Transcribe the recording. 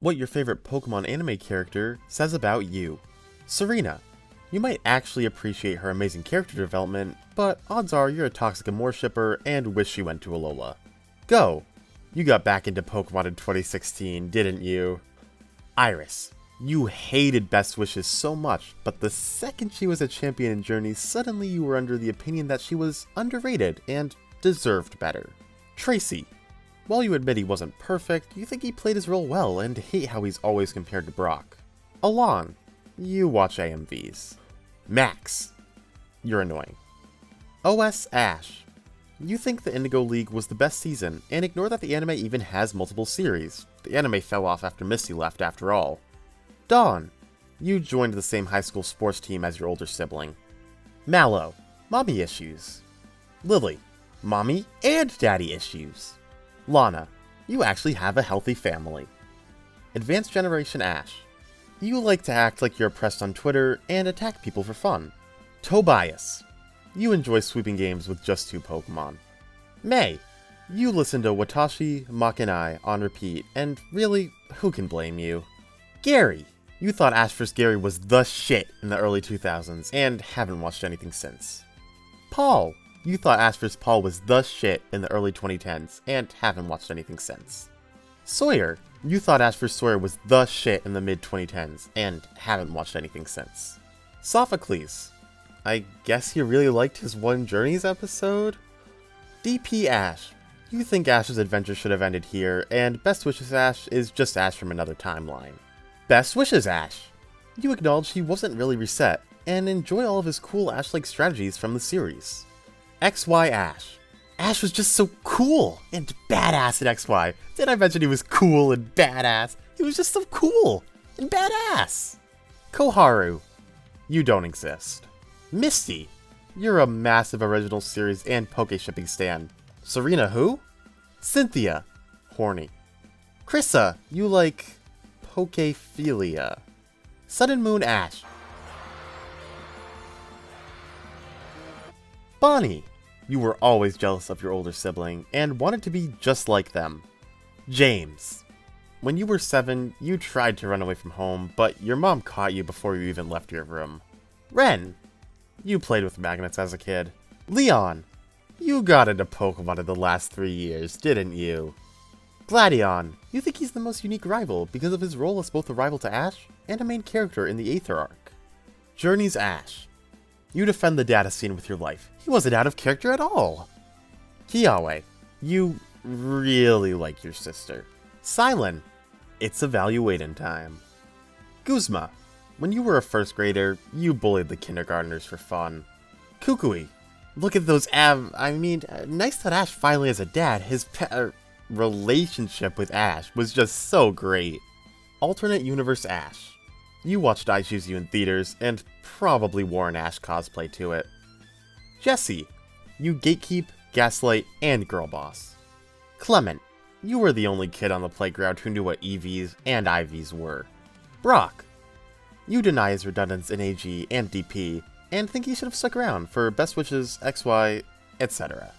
what your favorite Pokemon anime character says about you. Serena, you might actually appreciate her amazing character development, but odds are you're a Toxic Amore shipper and wish she went to Alola. Go! You got back into Pokemon in 2016, didn't you? Iris, you hated Best Wishes so much, but the second she was a champion in Journey, suddenly you were under the opinion that she was underrated and deserved better. Tracy, while you admit he wasn't perfect, you think he played his role well and hate how he's always compared to Brock. Alon, you watch AMVs. Max, you're annoying. OS Ash, you think the Indigo League was the best season, and ignore that the anime even has multiple series. The anime fell off after Misty left after all. Dawn, you joined the same high school sports team as your older sibling. Mallow, mommy issues. Lily, mommy and daddy issues. Lana, you actually have a healthy family. Advanced Generation Ash, you like to act like you're oppressed on Twitter and attack people for fun. Tobias, you enjoy sweeping games with just 2 Pokemon. May, you listen to Watashi Makanai on repeat, and really, who can blame you? Gary, you thought Ash vs. Gary was the shit in the early 2000s, and haven't watched anything since. Paul, you thought Ash vs. Paul was the shit in the early 2010s, and haven't watched anything since. Sawyer, you thought Ash vs. Sawyer was the shit in the mid-2010s, and haven't watched anything since. Sophocles, I guess you really liked his One Journeys episode? DP Ash, you think Ash's adventure should have ended here, and Best Wishes Ash is just Ash from another timeline. Best Wishes Ash, you acknowledge he wasn't really reset, and enjoy all of his cool Ash-like strategies from the series. XY Ash, Ash was just so cool and badass in XY. Did I mention he was cool and badass? He was just so cool and badass. Koharu, you don't exist. Misty, you're a massive original series and Poke shipping stan. Serena who? Cynthia, horny. Krissa, you like Pokephilia. Sun and Moon Ash. Bonnie, you were always jealous of your older sibling and wanted to be just like them. James, when you were 7, you tried to run away from home, but your mom caught you before you even left your room. Ren, you played with magnets as a kid. Leon, you got into Pokemon in the last 3 years, didn't you? Gladion, you think he's the most unique rival because of his role as both a rival to Ash and a main character in the Aether arc. Journey's Ash, you defend the data scene with your life. He wasn't out of character at all. Kiawe, you really like your sister. Silent, it's evaluating time. Guzma, when you were a first grader, you bullied the kindergartners for fun. Kukui, look at those nice that Ash finally has a dad. His relationship with Ash was just so great. Alternate Universe Ash, you watched I Choose You in theaters and probably wore an Ash cosplay to it. Jesse, you gatekeep, gaslight, and girl boss. Clement, you were the only kid on the playground who knew what EVs and IVs were. Brock, you deny his redundance in AG and DP, and think he should have stuck around for Best Wishes, XY, etc.